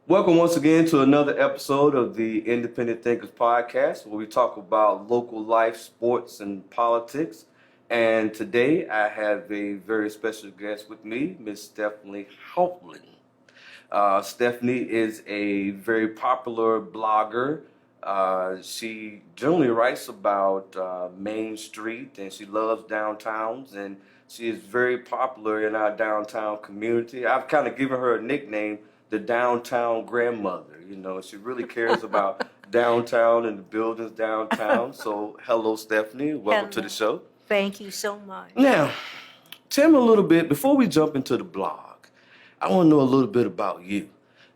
Welcome once again to another episode of the Independent Thinkers Podcast, where we talk about local life, sports, and politics. And today I have a very special guest with me, Miss Stepheny Houghtlin. Stepheny is a very popular blogger. She generally writes about Main Street, and she loves downtowns, and she is very popular in our downtown community. I've kind of given her a nickname, the downtown grandmother. You know, she really cares about downtown and the buildings downtown. So, hello, Stepheny. Welcome to the show. Thank you so much. Now, tell me a little bit, before we jump into the blog, I want to know a little bit about you.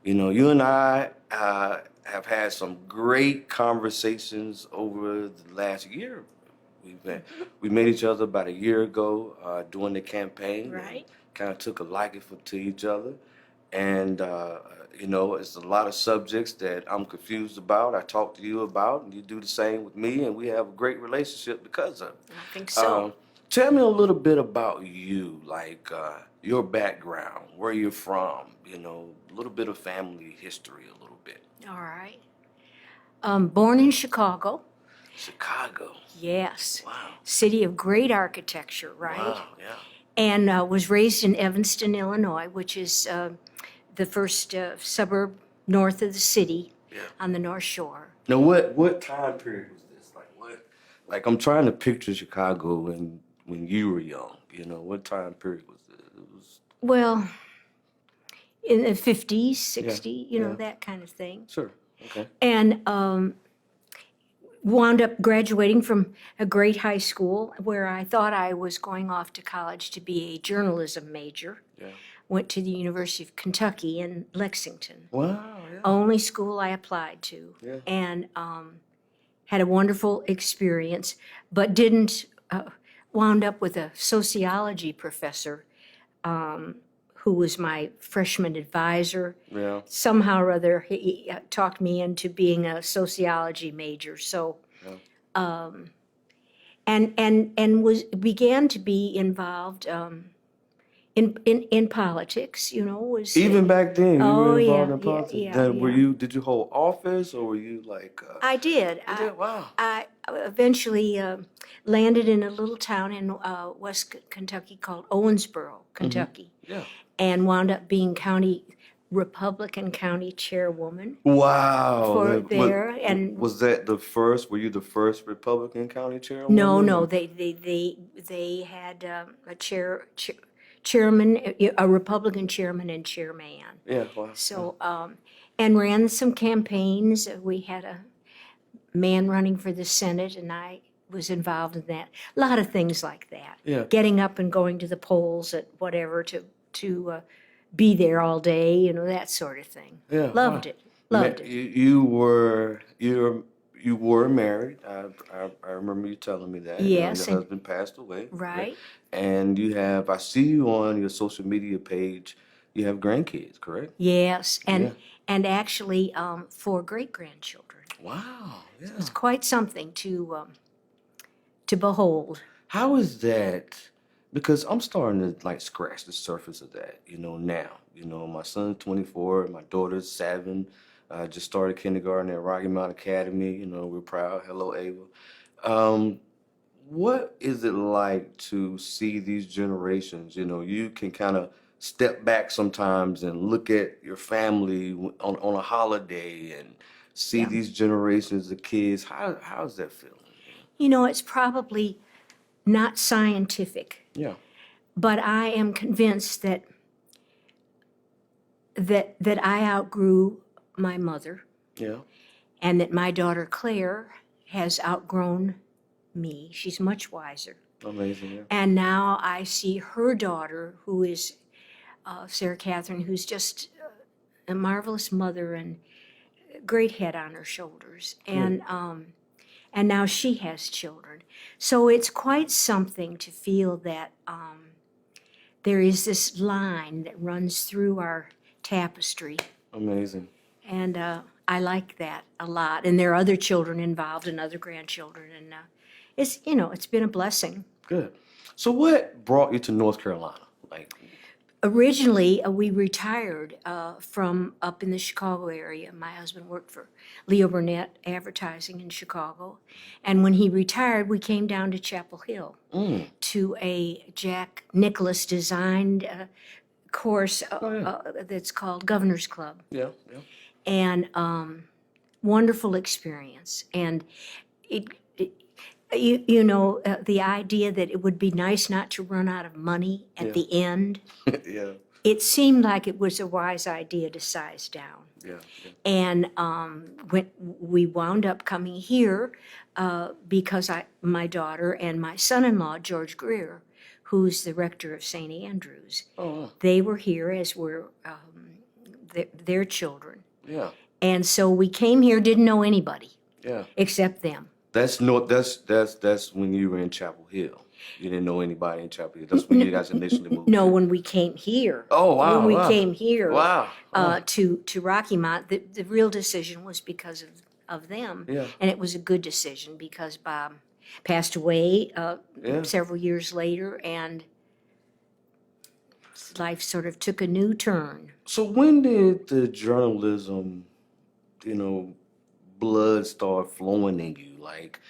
You know, you and I have had some great conversations over the last year. We met each other about a year ago during the campaign. Right. Kind of took a liking to each other. And, you know, it's a lot of subjects that I'm confused about. I talk to you about, and you do the same with me, and we have a great relationship because of it. I think so. Tell me a little bit about you, like your background, where you're from, you know, a little bit of family history, a little bit. All right. Born in Chicago. Chicago. Yes. Wow. City of great architecture, right? Wow, yeah. And was raised in Evanston, Illinois, which is the first suburb north of the city on the North Shore. Now, what time period was this? Like I'm trying to picture Chicago when you were young. You know, what time period was this? It was Well, in the 50s, 60s, you know, yeah. that kind of thing. Sure. Okay. And wound up graduating from a great high school where I thought I was going off to college to be a journalism major. Yeah. Went to the University of Kentucky in Lexington. Wow. Yeah. Only school I applied to. Yeah. And had a wonderful experience, but didn't, wound up with a sociology professor who was my freshman advisor. Yeah. Somehow or other, he talked me into being a sociology major. So, and began to be involved in politics. You know, was Even back then, you Oh, were involved yeah, in politics. yeah, Now, yeah. did you hold office, or were you like? I did. You did? Wow. I eventually landed in a little town in West Kentucky called Owensboro, Kentucky, Yeah. and wound up being Republican county chairwoman Wow. for there. And Was that the first? Were you the first Republican county chairwoman? no, they had a chairman, a Republican chairman and chairman. Yeah. Wow. So and ran some campaigns. We had a man running for the Senate, and I was involved in that. A lot of things like that. Yeah. Getting up and going to the polls at whatever to be there all day, you know, that sort of thing. Yeah. Loved wow. it. Loved it. You were married. I remember you telling me that. Yes, Your and- husband passed away. Right. And you have. I see you on your social media page. You have grandkids, correct? Yes, Yeah. and actually 4 great-grandchildren. Wow. Yeah. It's quite something to behold. How is that? Because I'm starting to like scratch the surface of that, you know, now. You know, my son's 24, my daughter's 7. Just started kindergarten at Rocky Mount Academy. You know, we're proud. Hello, Ava. What is it like to see these generations? You know, you can kind of step back sometimes and look at your family on a holiday and see Yeah. these generations of kids. How's that feeling? You know, it's probably not scientific, Yeah. but I am convinced that I outgrew my mother, Yeah. and that my daughter Claire has outgrown me. She's much wiser. Amazing. Yeah. And now I see her daughter, who is Sarah Catherine, who's just a marvelous mother and a great head on her shoulders. And now she has children. So it's quite something to feel that there is this line that runs through our tapestry. Amazing. And I like that a lot. And there are other children involved and other grandchildren. And it's, you know, it's been a blessing. Good. So what brought you to North Carolina? Like, originally, we retired from up in the Chicago area. My husband worked for Leo Burnett Advertising in Chicago. And when he retired, we came down to Chapel Hill to a Jack Nicholas designed course that's called Governor's Club. Yeah, yeah. And wonderful experience. And it, the idea that it would be nice not to run out of money at the end. Yeah, It seemed like it was a wise idea to size down. yeah, yeah. And when we wound up coming here because my daughter and my son-in-law, George Greer, who's the rector of St. Andrews, they were here, as were their children. Yeah, And so we came here, didn't know anybody yeah. except them. That's when you were in Chapel Hill. You didn't know anybody in Chapel Hill. That's when you guys initially moved. No, here. when we came here. Oh, wow, When we wow. came here Wow. to Rocky Mount, the real decision was because of them. Yeah. And it was a good decision because Bob passed away several years later, and life sort of took a new turn. So when did the journalism, blood start flowing in you? Like,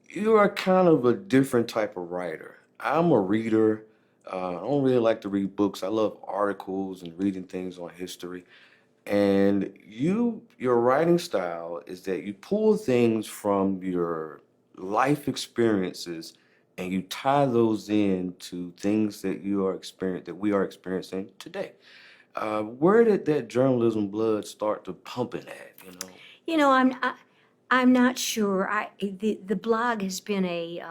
you are kind of a different type of writer. I'm a reader. I don't really like to read books. I love articles and reading things on history. And your writing style is that you pull things from your life experiences and you tie those in to things that we are experiencing today. Where did that journalism blood start to pumping at? I'm not sure. The blog has been a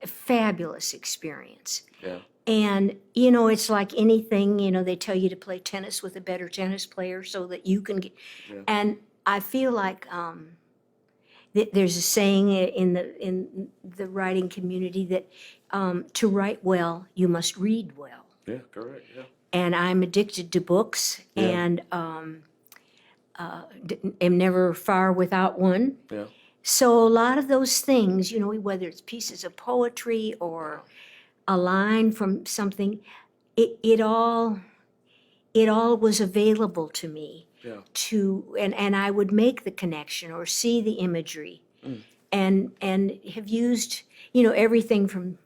fabulous experience. Yeah. And, it's like anything, they tell you to play tennis with a better tennis player so that you can get. Yeah. And I feel like there's a saying in the writing community that to write well, you must read well. Yeah, correct. Yeah. And I'm addicted to books and am never far without one. Yeah. So a lot of those things, whether it's pieces of poetry or a line from something, it all was available to me. Yeah. And I would make the connection or see the imagery, and have used everything from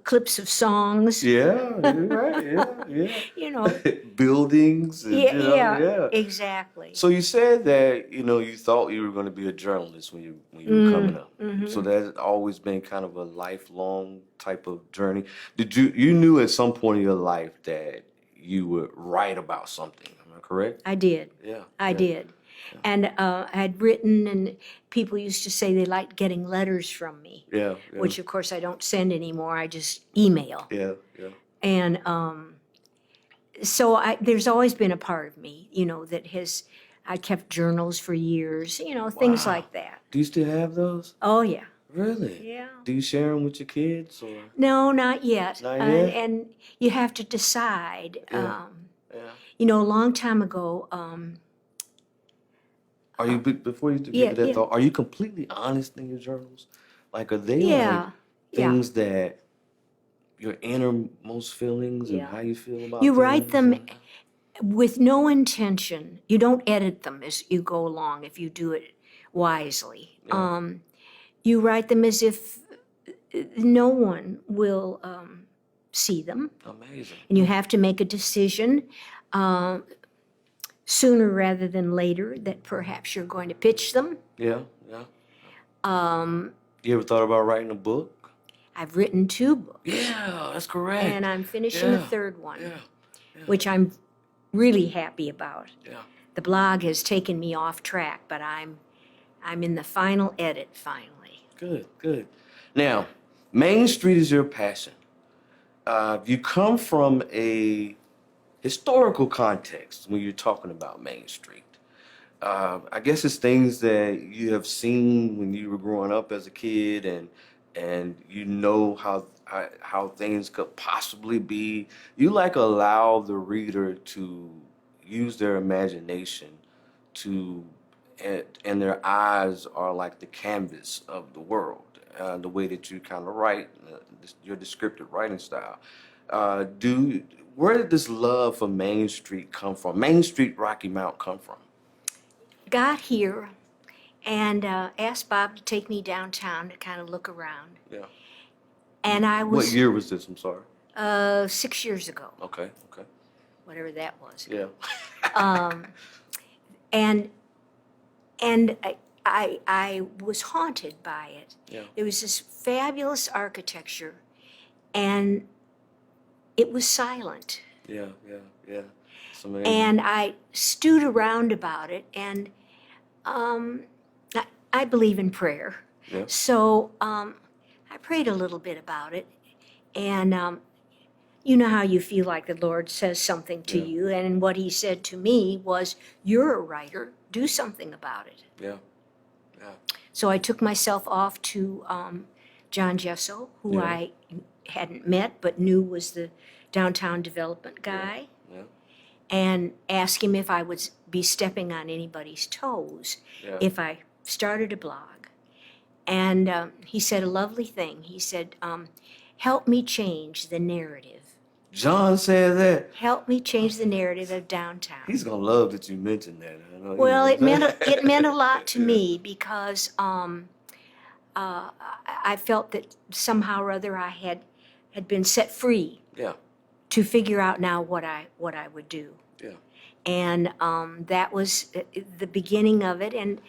clips of songs. Yeah, you're right. Yeah, yeah. Buildings. And, Yeah, exactly. So you said that you thought you were going to be a journalist when you were coming up. Mm-hmm. So that's always been kind of a lifelong type of journey. Did you knew at some point in your life that you would write about something? Am I correct? I did. Yeah. I did. Yeah. And I had written, and people used to say they liked getting letters from me. Yeah. Which of course I don't send anymore. I just email. Yeah. And so there's always been a part of me, that I kept journals for years, things like that. Do you still have those? Oh, yeah. Really? Yeah. Do you share them with your kids or? No, not yet. Not yet? And you have to decide. Yeah. A long time ago. Are you before you give it that thought? Are you completely honest in your journals? Like, are they like things that your innermost feelings and how you feel about? You things? write them with no intention. You don't edit them as you go along if you do it wisely. Yeah. You write them as if no one will see them. Amazing. And you have to make a decision sooner rather than later that perhaps you're going to pitch them. Yeah. You ever thought about writing a book? I've written 2 books. Yeah, that's correct. And I'm finishing a 3rd one, Yeah. which I'm really happy about. Yeah. The blog has taken me off track, but I'm in the final edit finally. Good. Now, Main Street is your passion. You come from a historical context when you're talking about Main Street. I guess it's things that you have seen when you were growing up as a kid, and how things could possibly be. You allow the reader to use their imagination and their eyes are like the canvas of the world. The way that you kind of write, your descriptive writing style. where did this love for Main Street come from? Main Street, Rocky Mount come from? Got here and asked Bob to take me downtown to kind of look around. Yeah. And I What was year was this? I'm sorry. 6 years ago, Okay. whatever that was. Yeah. And I was haunted by it. Yeah. There was this fabulous architecture, and it was silent. Yeah. It's amazing. And I stewed around about it, and I believe in prayer. Yeah. So I prayed a little bit about it, and you know how you feel like the Lord says something to Yeah. you, and what He said to me was, "You're a writer. Do something about it." Yeah. So I took myself off to John Gesso, who Yeah. I hadn't met but knew was the downtown development guy, Yeah. and asked him if I would be stepping on anybody's toes Yeah. if I started a blog. And he said a lovely thing. He said, help me change the narrative. John said that. Help me change the narrative of downtown. He's gonna love that you mentioned that. I know Well, he it meant knows. it meant a lot to Yeah. me because I felt that somehow or other I had been set free Yeah. to figure out now what I would do. Yeah. And that was the beginning of it, and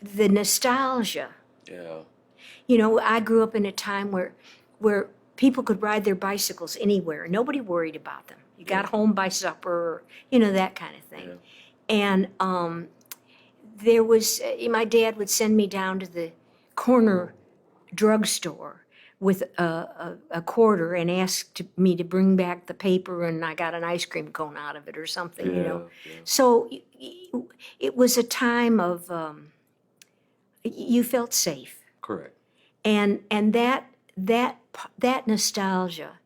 the nostalgia. Yeah. You know, I grew up in a time where people could ride their bicycles anywhere. Nobody worried about them. You got home by supper, or, you know, that kind of thing. Yeah. And there was, my dad would send me down to the corner drugstore with a quarter and asked me to bring back the paper, and I got an ice cream cone out of it or something, you know. Yeah. So it was a time of, you felt safe. Correct. And that nostalgia,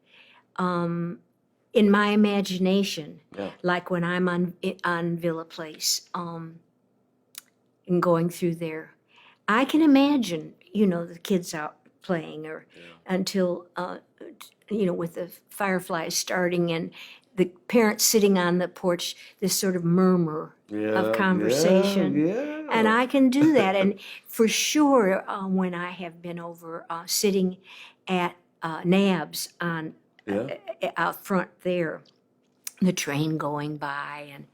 in my imagination, Yeah. like when I'm on Villa Place, and going through there, I can imagine, you know, the kids out playing, or until you know, with the fireflies starting and the parents sitting on the porch, this sort of murmur of conversation. Yeah. And I can do that. And for sure, when I have been over sitting at Nabs on out front there, the train going by, and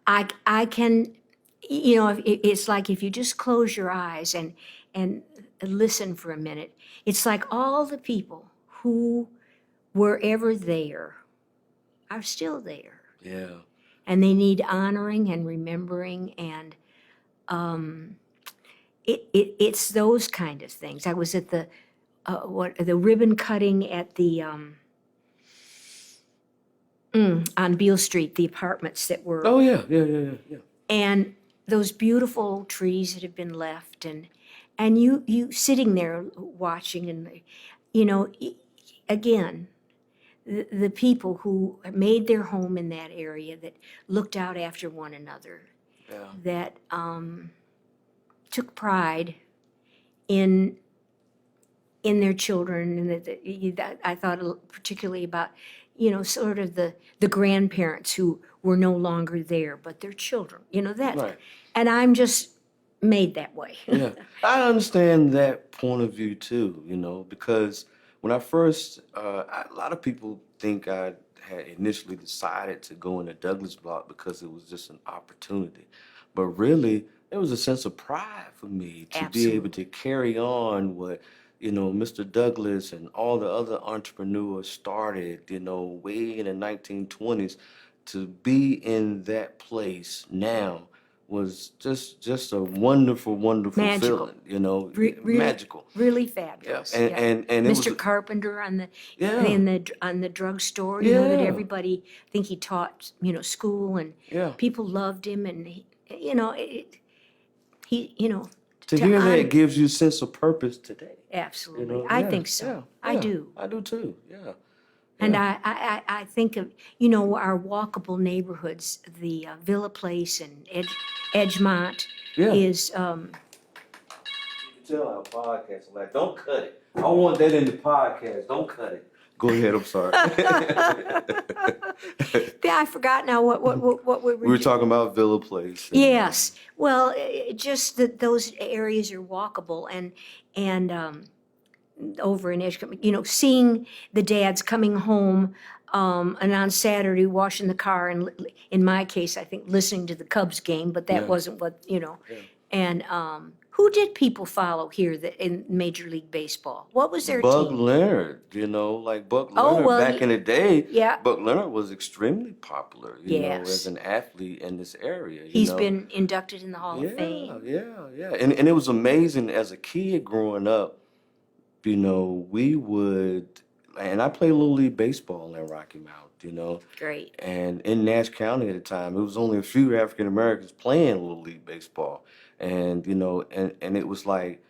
I can, you know, it's like if you just close your eyes and listen for a minute, it's like all the people who were ever there are still there. Yeah. And they need honoring and remembering, and it's those kind of things. I was at the ribbon cutting at the on Beale Street, the apartments that were, Oh yeah. and those beautiful old trees that have been left, and you sitting there watching, and you know, again, the people who made their home in that area, that looked out after one another, that took pride in their children, and that I thought particularly about, you know, sort of the grandparents who were no longer there, but their children, you know, that. Right. And I'm just made that way. Yeah, I understand that point of view too, you know, because when I first, a lot of people think I had initially decided to go into Douglas Block because it was just an opportunity. But really, it was a sense of pride for me to be able to carry on what, you know, Mr. Douglas and all the other entrepreneurs started, you know, way in the 1920s. To be in that place now was just a wonderful Magical. feeling, you know, Really, magical. Really fabulous. Yeah. And it Mr. was Carpenter on the Yeah. on the drugstore, you know, that Yeah. everybody, I think he taught, you know, school, and Yeah. people loved him, and he, you know, he, you know, To hear honor- that gives you a sense of purpose today. absolutely. You know? I Yeah, think so. yeah, I yeah. do. I do too. Yeah. And Yeah. I think of, you know, our walkable neighborhoods, the Villa Place and Edgemont Yeah. is, You can tell our podcast, like, don't cut it. I want that in the podcast. Don't cut it. Go ahead. I'm sorry. Yeah, I forgot now what we We were talking about Villa Place. Yes. Well, just that those areas are walkable and over in Edgecombe, seeing the dads coming home and on Saturday washing the car and in my case, I think listening to the Cubs game, but that Yeah. wasn't what, Yeah. And who did people follow here in Major League Baseball? What was their Buck team? Leonard, like Buck Oh, Leonard well, back in the day, yeah. Buck Leonard was extremely popular, as Yes. an athlete in this area. He's been inducted in the Hall of Yeah, Fame. yeah. And it was amazing as a kid growing up, we would, and I played Little League Baseball in Rocky Mount, Great. and in Nash County at the time, it was only a few African Americans playing Little League Baseball. And, and it was like,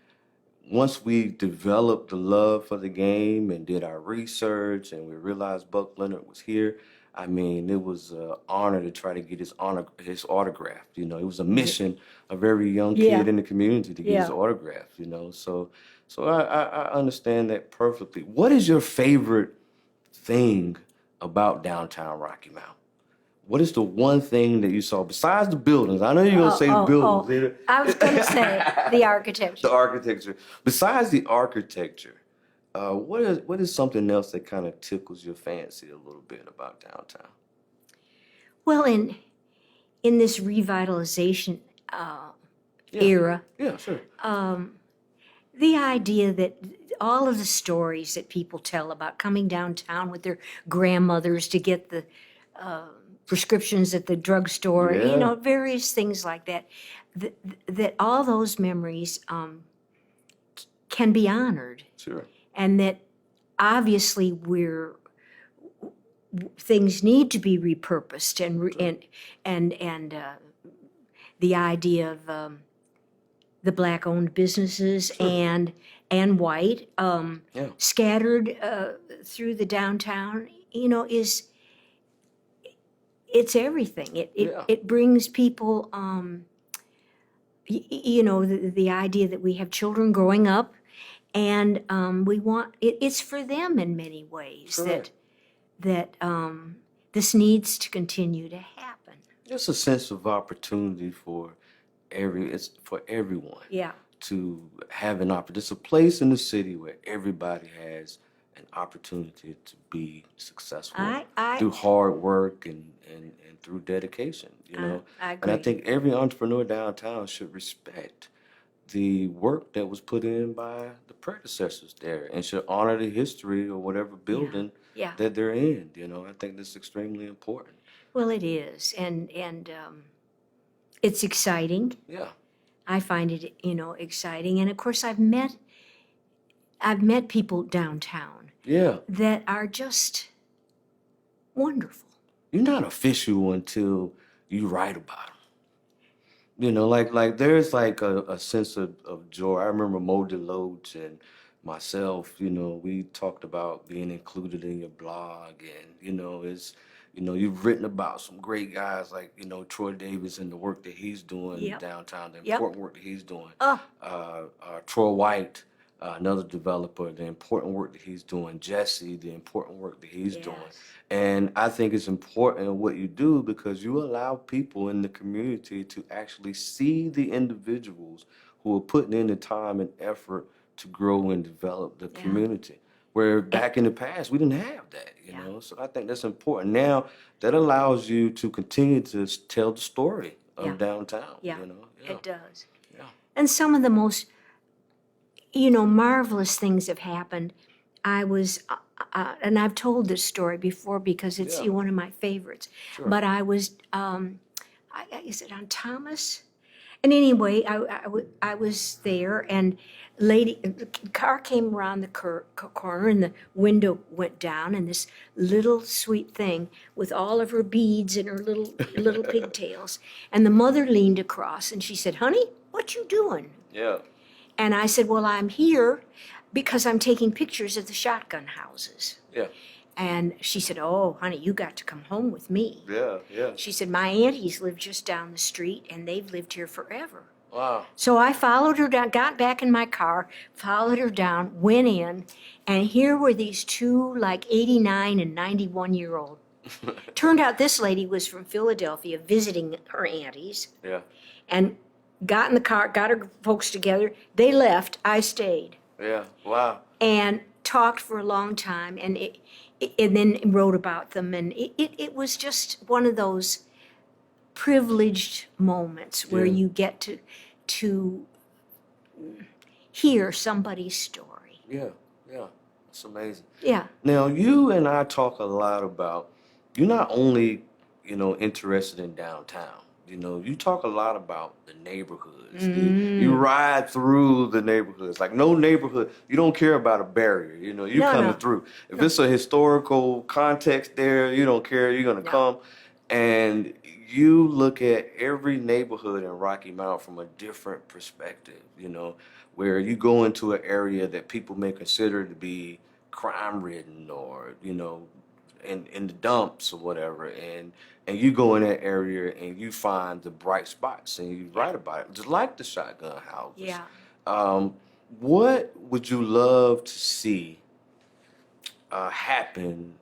once we developed the love for the game and did our research and we realized Buck Leonard was here, I mean, it was an honor to try to get his autograph. It was a mission of every young Yeah. kid in the community to get his Yeah. autograph. So I understand that perfectly. What is your favorite thing about downtown Rocky Mount? What is the one thing that you saw besides the buildings? I know you're gonna say the buildings. I was going to say the architecture. The architecture. Besides the architecture, what is something else that kind of tickles your fancy a little bit about downtown? Well, in this revitalization era, Yeah, sure. the idea that all of the stories that people tell about coming downtown with their grandmothers to get the prescriptions at the drugstore, Yeah. various things like that, that all those memories can be honored. Sure. And that obviously things need to be repurposed and the idea of the black-owned businesses Sure. and white Yeah. scattered through the downtown, it's everything. Yeah. It brings people, the idea that we have children growing up, and we want it's for them in many ways Correct. that this needs to continue to happen. Just a sense of opportunity for everyone. Yeah. To have an opportunity. It's a place in the city where everybody has an opportunity to be successful through hard work and through dedication, I And I agree. think every entrepreneur downtown should respect the work that was put in by the predecessors there and should honor the history of whatever building Yeah. that they're in. I think that's extremely important. Well, it is, and it's exciting. Yeah. I find it, exciting, and of course, I've met people downtown Yeah. that are just wonderful. You're not official until you write about them. Like there's like a sense of joy. I remember Mo DeLoach and myself, we talked about being included in your blog and, you've written about some great guys like, Troy Davis and the work that he's doing Yep. downtown, the Yep. important work that he's doing. Oh, Troy White, another developer, the important work that he's doing. Jesse, the important work that he's doing. yes. And I think it's important what you do because you allow people in the community to actually see the individuals who are putting in the time and effort to grow and develop the Yeah. community. Where back in the past, we didn't have that, Yeah. So I think that's important. Now, that allows you to continue to tell the story of Yeah. downtown, Yeah. Yeah. It does. Yeah. And some of the most, marvelous things have happened. I was, and I've told this story before because it's Yeah. one of my favorites. Sure. But I was, is it on Thomas? And anyway, I was there, and the car came around the corner, and the window went down, and this little sweet thing with all of her beads and her little pigtails, and the mother leaned across, and she said, "Honey, what you doing?" Yeah. And I said, "Well, I'm here because I'm taking pictures of the shotgun houses." Yeah. And she said, "Oh, honey, you got to come home with me." Yeah. Yeah. She said, "My aunties live just down the street, and they've lived here forever." Wow. So I followed her down, got back in my car, followed her down, went in, and here were these two, like 89 and 91-year-old. Turned out this lady was from Philadelphia visiting her aunties Yeah. and got in the car, got her folks together. They left. I stayed Yeah. Wow. and talked for a long time and then wrote about them. And it was just one of those privileged moments where Yeah. you get to hear somebody's story. Yeah. Yeah. It's amazing. Yeah. Now, you and I talk a lot about, you're not only, interested in downtown. You talk a lot about the neighborhoods. You ride through the neighborhoods. Like no neighborhood, you don't care about a barrier. You're No, coming no. through. If it's a historical context there, you don't care. You're going to No. come. And you look at every neighborhood in Rocky Mount from a different perspective, where you go into an area that people may consider to be crime ridden or in the dumps or whatever, and you go in that area and you find the bright spots and you write about it, just like the shotgun houses. Yeah. What would you love to see happen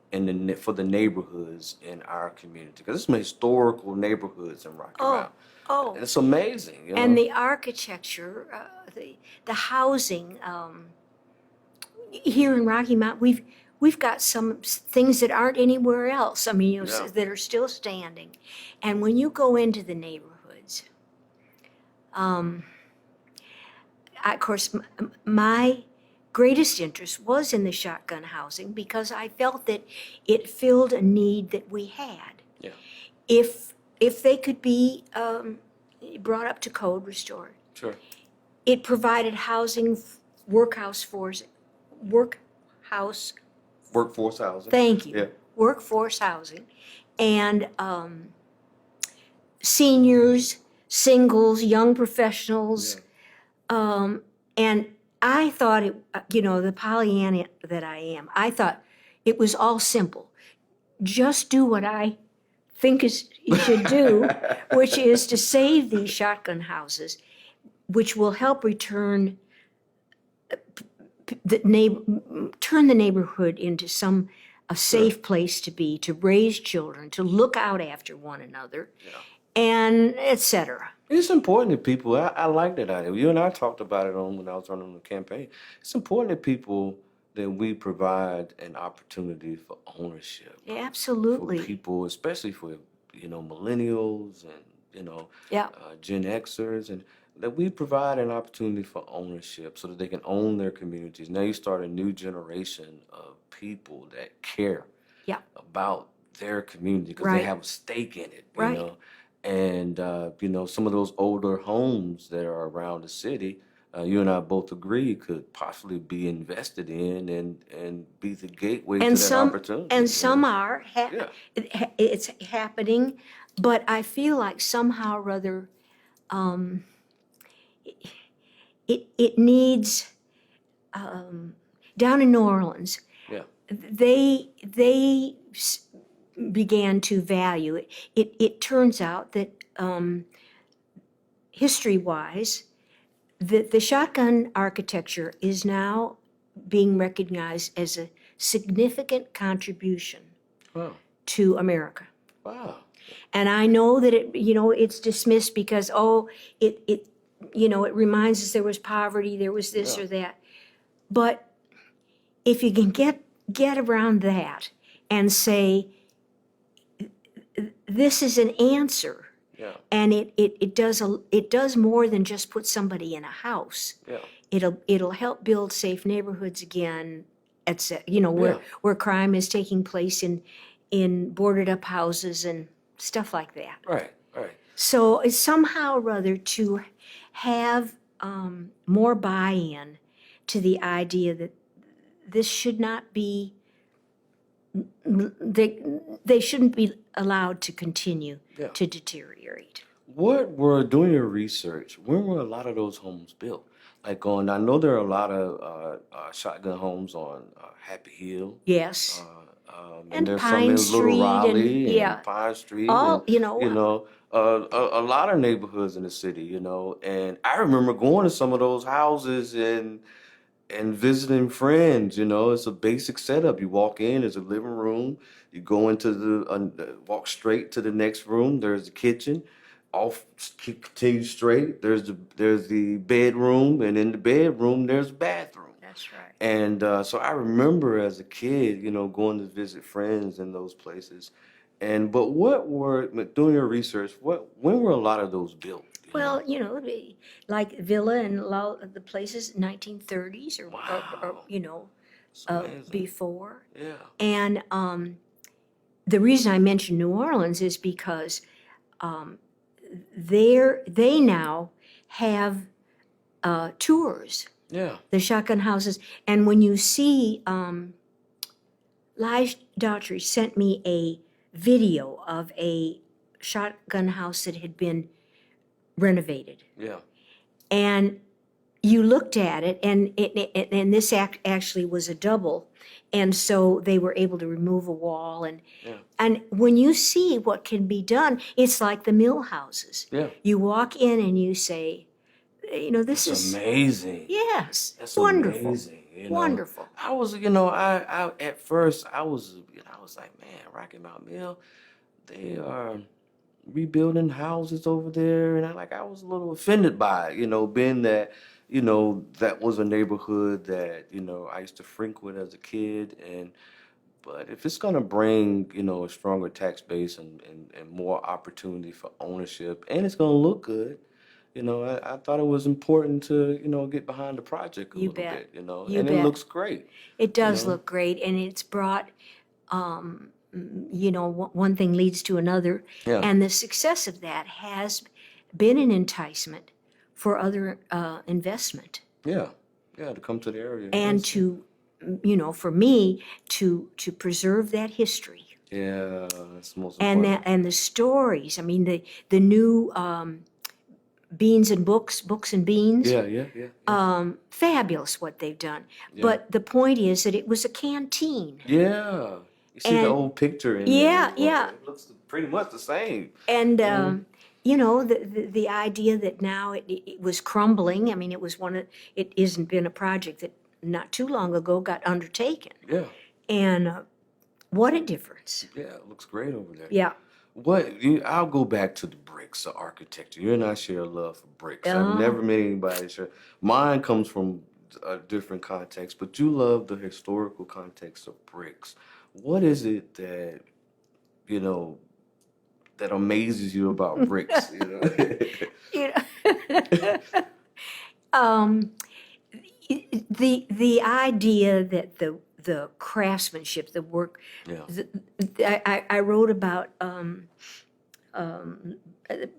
for the neighborhoods in our community? Because there's some historical neighborhoods in Rocky Mount. Oh. And it's amazing. And the architecture, the housing, here in Rocky Mount, we've got some things that aren't anywhere else. I mean, Yeah. that are still standing. And when you go into the neighborhoods, of course, my greatest interest was in the shotgun housing because I felt that it filled a need that we had. Yeah. If they could be brought up to code, restored. Sure. It provided housing, workhouse. Workforce housing. Thank you. Yeah. Workforce housing, and seniors, singles, young professionals, and I thought the Pollyanna that I am, I thought it was all simple. Just do what I think you should do, which is to save these shotgun houses, which will help return turn the neighborhood into a safe place to be, to raise children, to look out after one another, and etc. It's important that people, I like that idea. You and I talked about it when I was running the campaign. It's important that people, that we provide an opportunity for ownership. Absolutely. For people, especially for, millennials and, Gen Xers, and that we provide an opportunity for ownership so that they can own their communities. Now you start a new generation of people that care about their community because they have a stake in it, you know. And, some of those older homes that are around the city, you and I both agree could possibly be invested in and be the gateway to that opportunity. And some are. It's happening. But I feel like somehow or other it needs, down in New Orleans, they began to value it. It turns out that history-wise, the shotgun architecture is now being recognized as a significant contribution to America. Wow. And I know that it's dismissed because it reminds us there was poverty, there was this or that. But if you can get around that and say this is an answer, and it does more than just put somebody in a house. It'll help build safe neighborhoods again, etc. Where crime is taking place in boarded up houses and stuff like that. Right. So it's somehow or other to have more buy-in to the idea that this should not be, they shouldn't be allowed to continue to deteriorate. Doing your research, when were a lot of those homes built? I know there are a lot of shotgun homes on Happy Hill. Yes. And And there's some Pine in Little Street and Raleigh yeah, and Pine Street and all, you you know, know a lot of neighborhoods in the city, and I remember going to some of those houses and visiting friends. It's a basic setup. You walk in, there's a living room. You go into walk straight to the next room. There's the kitchen. Off, continue straight. There's the bedroom, and in the bedroom there's a bathroom. that's right. And so I remember as a kid, going to visit friends in those places. But doing your research, when were a lot of those built? Well, like Villa and the places 1930s or Wow, it's amazing. before. Yeah, And the reason I mentioned New Orleans is because um, they now have tours, yeah, the shotgun houses. And when you see, Lige Daughtry sent me a video of a shotgun house that had been renovated. yeah, And you looked at it, and this actually was a double. And so they were able to remove a wall. yeah, And when you see what can be done, it's like the mill houses. yeah. You walk in and you say, this That's is, amazing. yes, That's wonderful, amazing. wonderful. I was, I at first I was like, man, Rocky Mount Mill, they are rebuilding houses over there, and I was a little offended by it, being that, that was a neighborhood that, I used to frequent as a kid, but if it's gonna bring, a stronger tax base and more opportunity for ownership, and it's gonna look good, I thought it was important to, get behind the project a You little bet. bit, You and it bet. looks great, It you does know. look great, and it's brought, one thing leads to another. Yeah, And the success of that has been an enticement for other investment. yeah, yeah, to come to the area. And to, for me, to preserve that history. Yeah, that's the most And important. the stories. I mean, the new Beans and Books and Beans. Yeah, yeah, yeah, yeah, Fabulous what they've done. yeah, But the point is that it was a canteen. yeah. You see the And old picture in there yeah, as well. yeah. It looks pretty much the same. And You know? the idea that now it was crumbling. I mean, it isn't been a project that not too long ago got undertaken. Yeah, And what a difference. yeah, it looks great over there. Yeah. I'll go back to the bricks, the architecture. You and I share a love for bricks. I've Uh, never met anybody share. Mine comes from a different context, but you love the historical context of bricks. What is it you know, that amazes you about bricks? you know, um, the idea that the craftsmanship, the work, Yeah, I wrote about a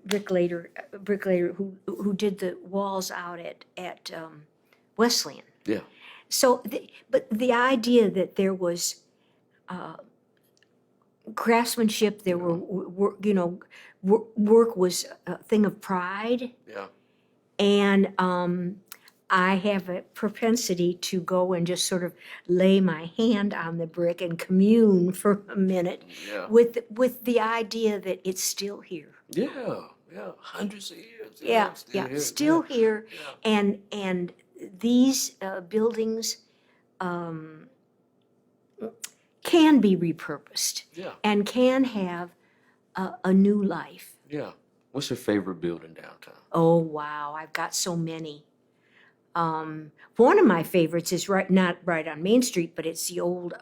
bricklayer who did the walls out at Wesleyan. yeah, So, but the idea that there was craftsmanship, there were work was a thing of pride, yeah, and I have a propensity to go and just sort of lay my hand on the brick and commune for a minute yeah, with the idea that it's still here. yeah, yeah. Hundreds of years. Yeah, Still yeah, here. still here, Yeah, and these buildings can be repurposed yeah, and can have a new life. yeah. What's your favorite building downtown? Oh wow, I've got so many. One of my favorites is not right on Main Street, but it's the old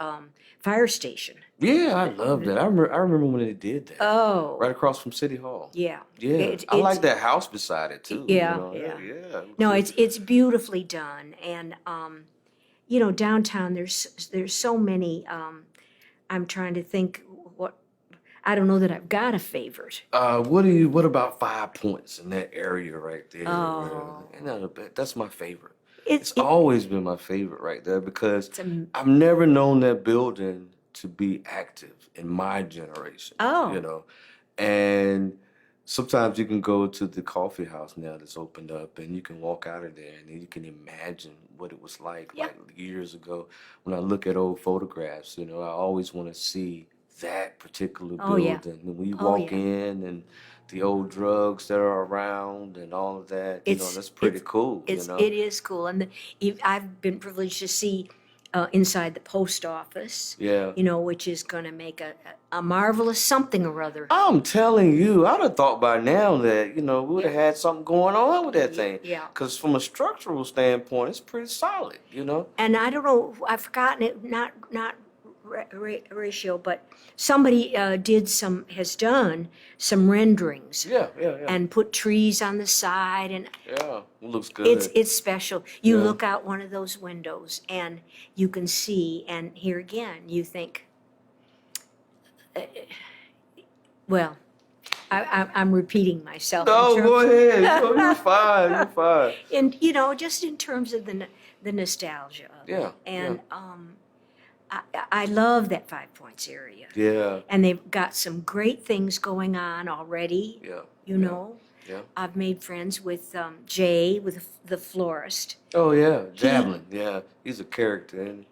fire station. Yeah, I love that. I remember when they did that. Oh, Right across from City Hall. yeah. Yeah, I like that house beside it too. Yeah, Yeah, yeah. yeah. No, it's beautifully done, and downtown there's so many. I'm trying to think what. I don't know that I've got a favorite. What about 5 Points in that area right there? Oh. That's my favorite. It's It's always been my favorite right there because it's a, I've never known that building to be active in my generation. oh. And Sometimes you can go to the coffee house now that's opened up, and you can walk out of there, and then you can imagine what it was Yeah. like years ago. When I look at old photographs, I always want to see that particular Oh yeah. building. And when you Oh walk yeah. in, and the old drugs that are around, and all of that, It's that's pretty it's cool. it is cool, and I've been privileged to see inside the post office, Yeah. which is going to make a marvelous something or other. I'm telling you, I'd have thought by now that, we would Yeah. have had something going on with that thing. Yeah. Because from a structural standpoint, it's pretty solid. And I don't know, I've forgotten it, not ratio, but somebody has done some renderings Yeah, yeah, yeah. and put trees on the side, and Yeah, it looks it's good. it's special. You Yeah. look out one of those windows and you can see, and here again, you think, well, I'm repeating myself in No, go terms ahead. You're fine. You're fine. and just in terms of the nostalgia of Yeah, it. And I love that Five Points area. yeah, And they've got some great things going on already. yeah, You know, yeah. I've made friends with Jay, with the florist. Oh, yeah, Javelin. Yeah, he's a character, and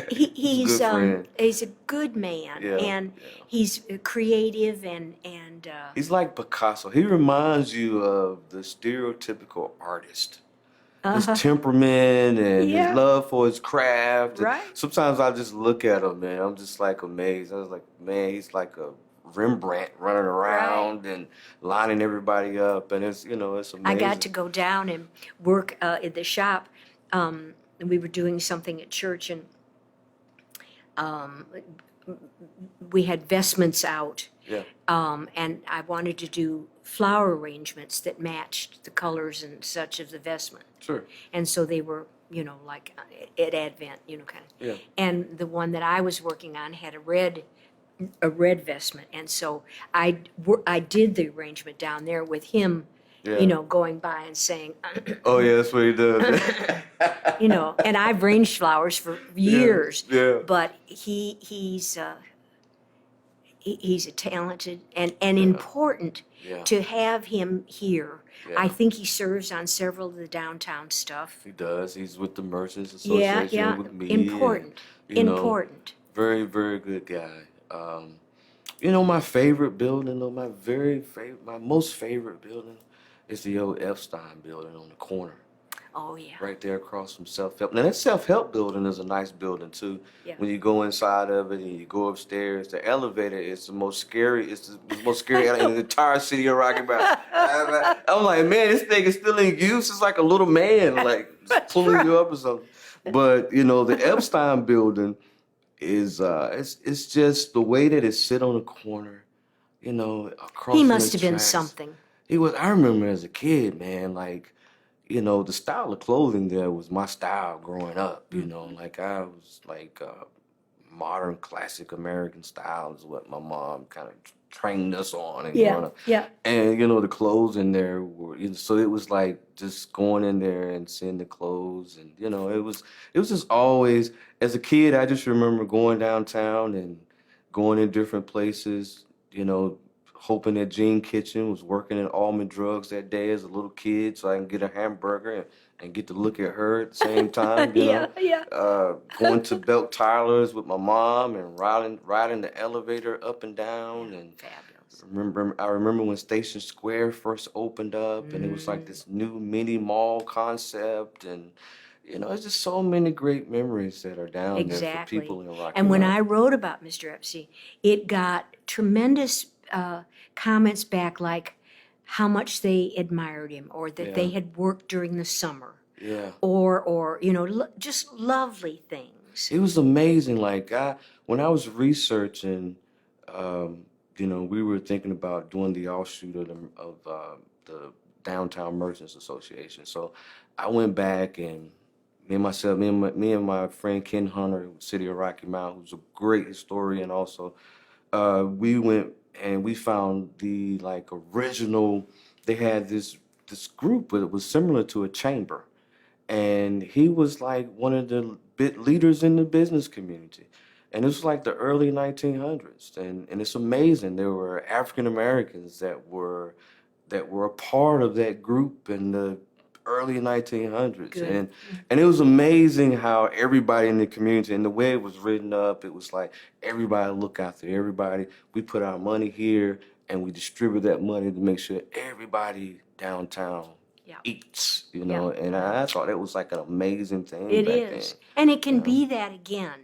He, he's a good friend. he's a good man, Yeah, and yeah. he's creative and He's like Picasso. He reminds you of the stereotypical artist. His uh, temperament and his yeah, love for his craft. And right. sometimes I just look at him, man. I'm just like amazed. I was like, man, he's like a Rembrandt running around and lining everybody up, and it's it's I amazing. got to go down and work at the shop. And we were doing something at church, and um, we had vestments out. Yeah, And I wanted to do flower arrangements that matched the colors and such of the vestment. sure. And so they were, like at Advent, kind of. Yeah, And the one that I was working on had a red vestment, and so I did the arrangement down there with him, yeah. going by and saying, Oh yeah, that's what he does. and I've arranged flowers for years, Yeah. but he's a talented and important Yeah. to have him here. Yeah. I think he serves on several of the downtown stuff. He does. He's with the Merchants Yeah, Association yeah, with me. important, and, you know, important. Very, very good guy. My favorite building, though, my most favorite building is the old Epstein building on the corner, Oh yeah, right there across from Self Help. Now, that Self Help building is a nice building, too. yeah. When you go inside of it and you go upstairs, the elevator is the most scary, in the entire city of Rocky Mount. I'm like, man, this thing is still in use. It's like a little man, like, just pulling you up or something. But, the Epstein building is it's just the way that it sit on the corner, across He from must the have been tracks. something. I remember as a kid, man, like, the style of clothing there was my style growing up, like I was like modern classic American style is what my mom kind of trained us on and growing up. Yeah. And the clothes in there were, so it was like just going in there and seeing the clothes, and it was just always, as a kid, I just remember going downtown and going in different places, hoping that Jean Kitchen was working at Almond Drugs that day as a little kid, so I can get a hamburger and get to look at her at the same time. Yeah. Going to Belt Tyler's with my mom and riding the elevator up and down, and Fabulous. I remember when Station Square first opened up, and it was like this new mini mall concept, and it's just so many great memories that are down there for Exactly. people in Rocky And when Mount. I wrote about Mr. Epstein, it got tremendous comments back, like how much they admired him, or that they Yeah. had worked during the summer, Yeah. or just lovely things. It was amazing. Like when I was researching, we were thinking about doing the offshoot of the Downtown Merchants Association. So I went back, and me and my friend Ken Hunter, City of Rocky Mount, who's a great historian also. We went and we found the like original. They had this group, but it was similar to a chamber, and he was like one of the bit leaders in the business community. And it was like the early 1900s, and it's amazing. There were African Americans that were a part of that group in the early 1900s, Good. and it was amazing how everybody in the community and the way it was written up, it was like everybody look after everybody. We put our money here, and we distribute that money to make sure everybody downtown Yeah. eats, Yeah. and I thought it was like an amazing thing It back is. then. And it can you know. be that again.